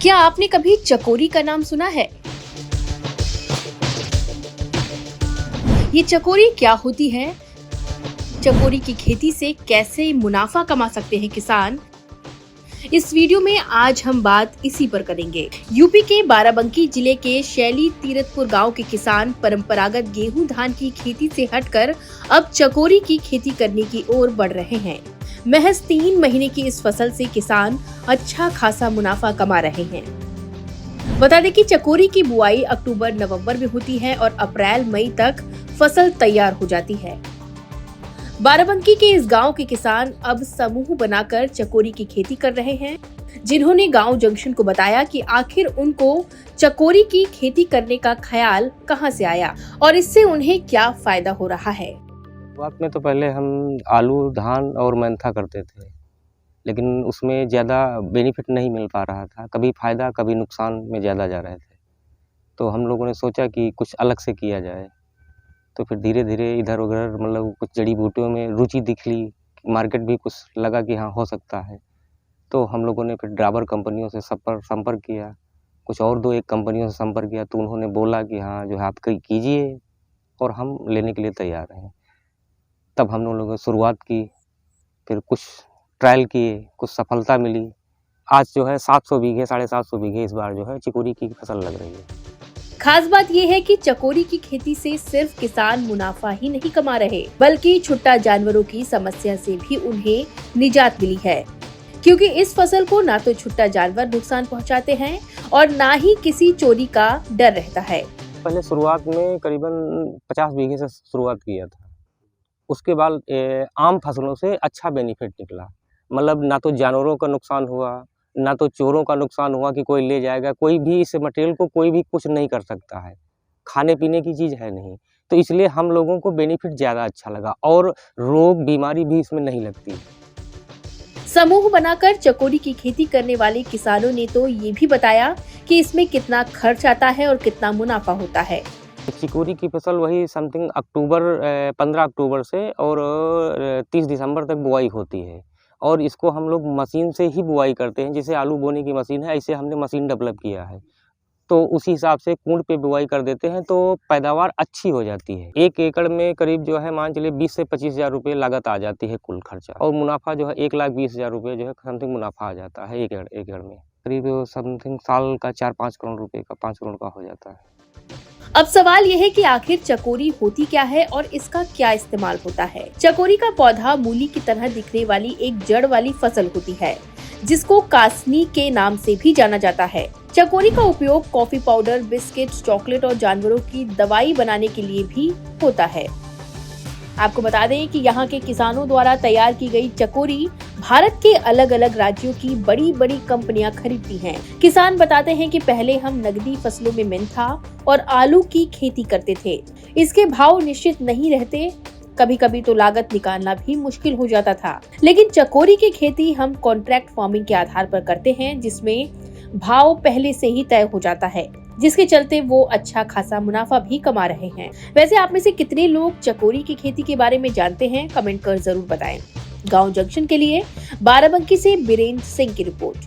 क्या आपने कभी चकोरी का नाम सुना है? ये चकोरी क्या होती है? चकोरी की खेती से कैसे मुनाफा कमा सकते हैं किसान? इस वीडियो में आज हम बात इसी पर करेंगे। यूपी के बाराबंकी जिले के शैली तीरथपुर गांव के किसान परंपरागत गेहूं धान की खेती से हटकर अब चकोरी की खेती करने की ओर बढ़ रहे हैं। महज 3 महीने की इस फसल से किसान अच्छा खासा मुनाफा कमा रहे हैं। बता दें कि चकोरी की बुआई अक्टूबर-नवंबर में होती है और अप्रैल-मई तक फसल तैयार हो जाती है। बाराबंकी के इस गांव के किसान अब समूह बनाकर चकोरी की खेती कर रहे हैं, जिन्होंने गांव जंक्शन को बताया कि आखिर उनको चकोरी की खेती करने का ख्याल कहां से आया और इससे उन्हें क्या फायदा हो रहा है। शुरुआत में तो पहले हम आलू, धान और मेंथा करते थे, लेकिन उसमें ज़्यादा बेनिफिट नहीं मिल पा रहा था। कभी फ़ायदा, कभी नुकसान में ज़्यादा जा रहे थे। तो हम लोगों ने सोचा कि कुछ अलग से किया जाए। तो फिर धीरे-धीरे इधर-उधर मतलब कुछ जड़ी-बूटियों में रुचि दिख ली, मार्केट भी कुछ लगा कि हाँ, हो सकता है। तो हम लोगों ने फिर ड्राबर कंपनियों से संपर्क किया, कुछ और 2-1 कंपनियों से संपर्क किया, तो उन्होंने बोला कि हाँ, जो है आप कीजिए और हम लेने के लिए तैयार हैं। तब हम लोगों ने शुरुआत की, फिर कुछ ट्रायल किए, कुछ सफलता मिली। आज जो है 700 बीघे, 750 बीघे इस बार जो है चिकोरी की फसल लग रही है। खास बात यह है कि चकोरी की खेती से सिर्फ किसान मुनाफा ही नहीं कमा रहे, बल्कि छुट्टा जानवरों की समस्या से भी उन्हें निजात मिली है, क्योंकि इस फसल को ना तो छुट्टा जानवर नुकसान पहुंचाते हैं और ना ही किसी चोरी का डर रहता है। पहले शुरुआत में करीबन 50 बीघे से शुरुआत किया था। उसके बाद आम फसलों से अच्छा बेनिफिट निकला। मतलब ना तो जानवरों का नुकसान हुआ, ना तो चोरों का नुकसान हुआ कि कोई ले जाएगा। कोई भी इस मटेरियल को कोई भी कुछ नहीं कर सकता है। खाने-पीने की चीज़ है नहीं। तो इसलिए हम लोगों को बेनिफिट ज़्यादा अच्छा लगा और रोग, बीमारी भी इसमें नहीं लगती। समूह बनाकर चकोरी की खेती करने वाले किसानों ने तो ये भी बताया कि इसमें कितना खर्च आता है और कितना मुनाफा होता है। चिकोरी की फसल वही समथिंग 15 अक्टूबर से और 30 दिसंबर तक बुआई होती है और इसको हम लोग मशीन से ही बुआई करते हैं। जैसे आलू बोने की मशीन है, ऐसे हमने मशीन डेवलप किया है। तो उसी हिसाब से कूंड पे बुआई कर देते हैं तो पैदावार अच्छी हो जाती है। 1 एकड़ में करीब जो है मान चलिए 20 से 25 हज़ार रुपये लागत आ जाती है कुल खर्चा और मुनाफा जो है 1,20,000 रुपये जो है समथिंग मुनाफा आ जाता है 1 एकड़ में। करीब समथिंग साल का 4-5 करोड़ रुपये का 5 करोड़ का हो जाता है। अब सवाल यह है कि आखिर चकोरी होती क्या है और इसका क्या इस्तेमाल होता है। चकोरी का पौधा मूली की तरह दिखने वाली एक जड़ वाली फसल होती है, जिसको कासनी के नाम से भी जाना जाता है। चकोरी का उपयोग कॉफी पाउडर, बिस्किट, चॉकलेट और जानवरों की दवाई बनाने के लिए भी होता है। आपको बता दें कि यहाँ के किसानों द्वारा तैयार की गई चकोरी भारत के अलग अलग राज्यों की बड़ी बड़ी कंपनियां खरीदती हैं। किसान बताते हैं कि पहले हम नकदी फसलों में मेंथा और आलू की खेती करते थे। इसके भाव निश्चित नहीं रहते, कभी कभी तो लागत निकालना भी मुश्किल हो जाता था। लेकिन चकोरी की खेती हम कॉन्ट्रैक्ट फार्मिंग के आधार पर करते हैं, जिसमें भाव पहले से ही तय हो जाता है, जिसके चलते वो अच्छा खासा मुनाफा भी कमा रहे हैं। वैसे आप में से कितने लोग चकोरी की खेती के बारे में जानते हैं, कमेंट कर जरूर बताएं। गांव जंक्शन के लिए बाराबंकी से बीरेंद्र सिंह की रिपोर्ट।